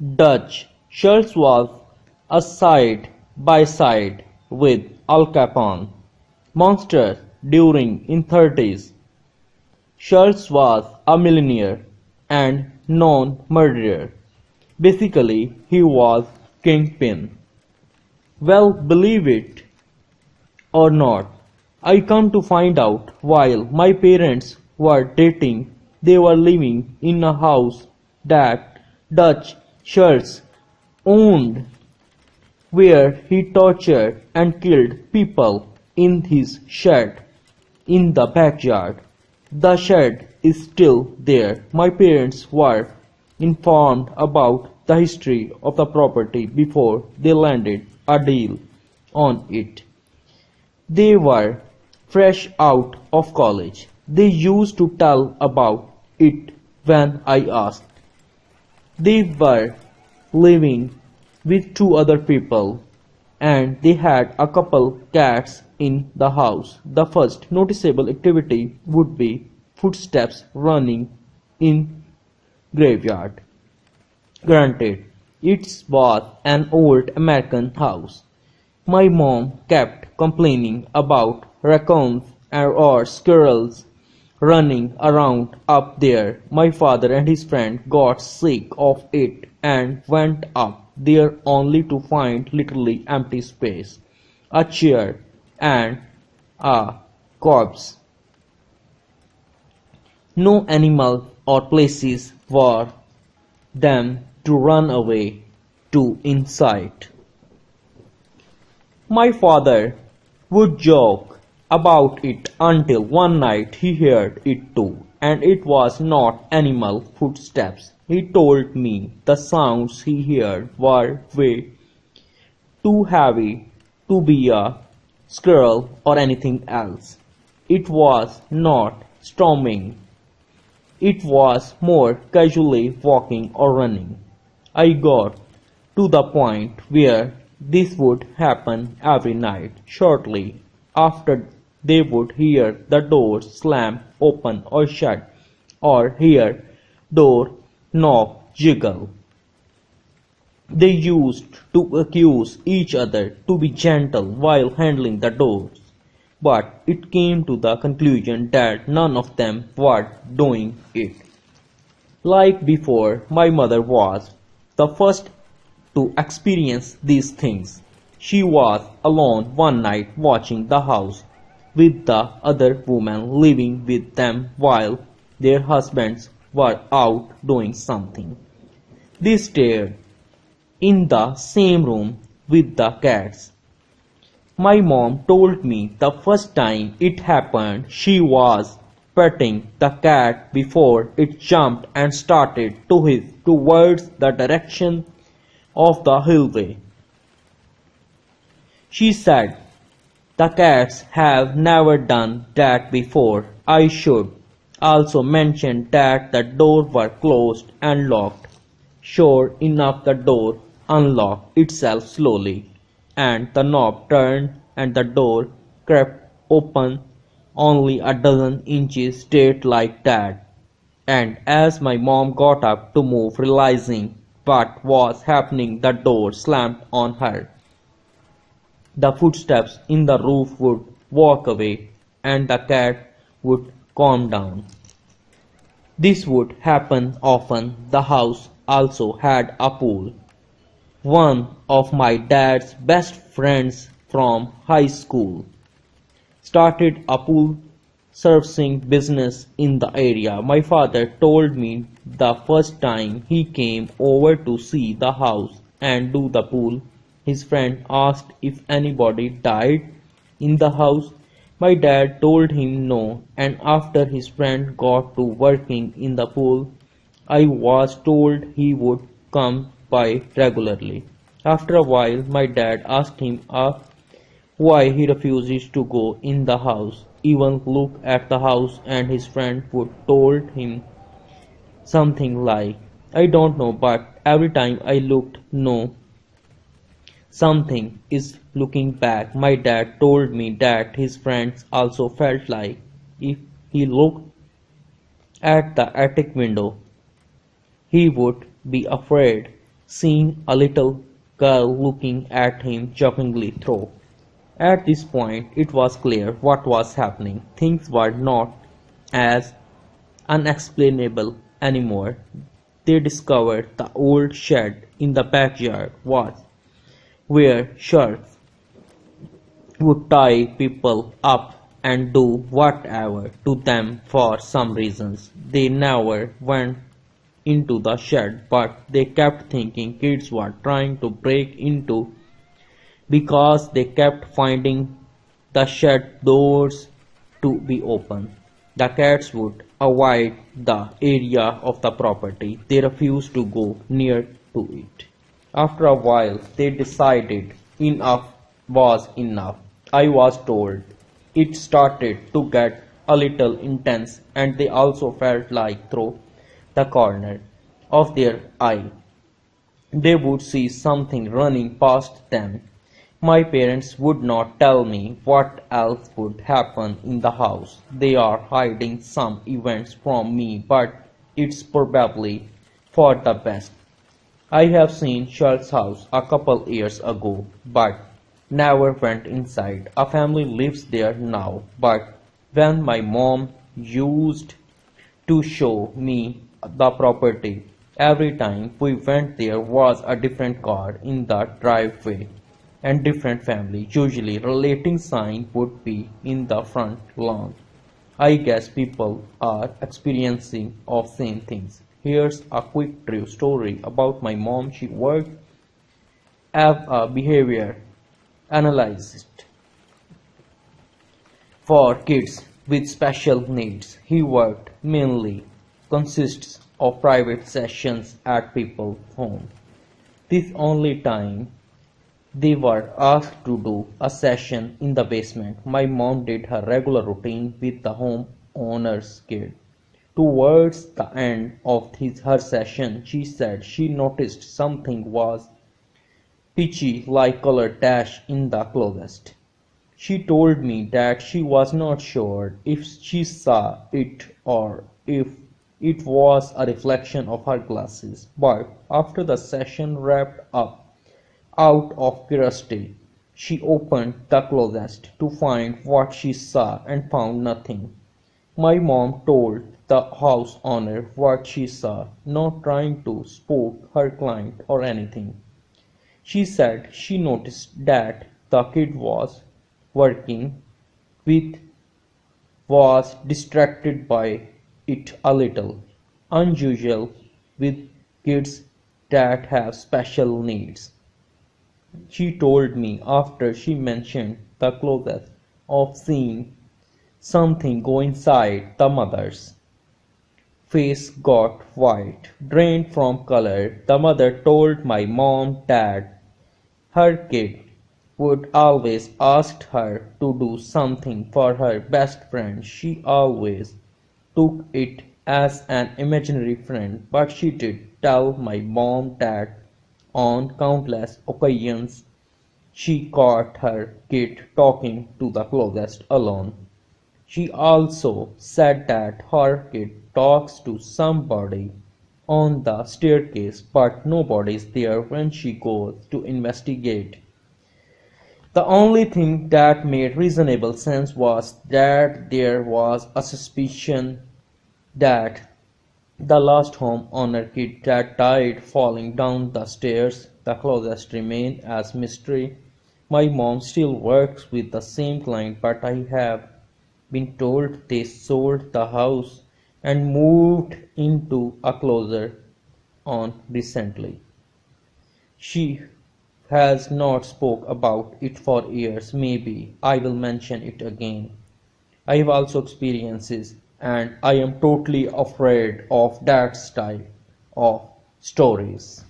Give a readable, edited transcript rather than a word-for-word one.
Dutch Schultz was a side by side with Al Capone monster during in 30s. Schultz was a millionaire and known murderer. Basically, he was kingpin. Well, believe it or not, I come to find out while my parents were dating, they were living in a house that Dutch Schultz owned, where he tortured and killed people in his shed in the backyard. The shed is still there. My parents were informed about the history of the property before they landed a deal on it. They were fresh out of college. They used to tell about it when I asked. They were living with two other people and they had a couple cats in the house. The first noticeable activity would be footsteps running in graveyard. Granted, it was an old American house. My mom kept complaining about raccoons or squirrels running around up there. My father and his friend got sick of it and went up there only to find literally empty space, a chair and a corpse. No animal or places for them to run away to in sight. My father would joke about it until one night he heard it too, and it was not animal footsteps. He told me the sounds he heard were way too heavy to be a squirrel or anything else. It was not storming. It was more casually walking or running. I got to the point where this would happen every night. Shortly after, they would hear the door slam open or shut, or hear door knob jiggle. They used to accuse each other to be gentle while handling the doors, but it came to the conclusion that none of them were doing it. Like before, my mother was the first to experience these things. She was alone one night watching the house with the other women living with them while their husbands were out doing something. They stayed in the same room with the cats. My mom told me the first time it happened, she was petting the cat before it jumped and started to hiss towards the direction of the hallway. She said, "The cats have never done that before." I should also mention that the doors were closed and locked. Sure enough, the door unlocked itself slowly, and the knob turned and the door crept open only a dozen inches straight like that. And as my mom got up to move, realizing what was happening, the door slammed on her. The footsteps in the roof would walk away and the cat would calm down. This would happen often. The house also had a pool. One of my dad's best friends from high school started a pool servicing business in the area. My father told me the first time he came over to see the house and do the pool, his friend asked if anybody died in the house. My dad told him no, and after his friend got to working in the pool, I was told he would come by regularly. After a while, my dad asked him why he refuses to go in the house, even look at the house, and his friend would told him something like, "I don't know, but every time I looked, no, something is looking back." My dad told me that his friends also felt like if he looked at the attic window, he would be afraid seeing a little girl looking at him jokingly through. At this point it was clear what was happening. Things were not as unexplainable anymore. They discovered the old shed in the backyard was where sharks would tie people up and do whatever to them for some reasons. They never went into the shed, but they kept thinking kids were trying to break into because they kept finding the shed doors to be open. The cats would avoid the area of the property. They refused to go near to it. After a while, they decided enough was enough. I was told it started to get a little intense, and they also felt like through the corner of their eye they would see something running past them. My parents would not tell me what else would happen in the house. They are hiding some events from me, but it's probably for the best. I have seen Charles' house a couple years ago, but never went inside. A family lives there now, but when my mom used to show me the property, every time we went there was a different car in the driveway and different family. Usually relating sign would be in the front lawn. I guess people are experiencing of same things. Here's a quick true story about my mom. She worked as a behavior analyst for kids with special needs. He worked mainly consists of private sessions at people's homes. This only time they were asked to do a session in the basement. My mom did her regular routine with the homeowner's kid. Towards the end of her session, she said she noticed something was peachy like color dash in the closet. She told me that she was not sure if she saw it or if it was a reflection of her glasses, but after the session wrapped up, out of curiosity, she opened the closet to find what she saw and found nothing. My mom told the house owner what she saw, not trying to spook her client or anything. She said she noticed that the kid was working with was distracted by it a little, unusual with kids that have special needs. She told me after she mentioned the clothes of seeing something go inside the mother's face got white, drained from color. The mother told my mom that her kid would always ask her to do something for her best friend. She always took it as an imaginary friend, but she did tell my mom that on countless occasions she caught her kid talking to the closest alone. She also said that her kid talks to somebody on the staircase, but nobody's there when she goes to investigate. The only thing that made reasonable sense was that there was a suspicion that the last homeowner kid that died falling down the stairs. The closest remained as mystery. My mom still works with the same client, but I have been told they sold the house and moved into a closer on recently. She has not spoke about it for years. Maybe I will mention it again. I have also experiences and I am totally afraid of that style of stories.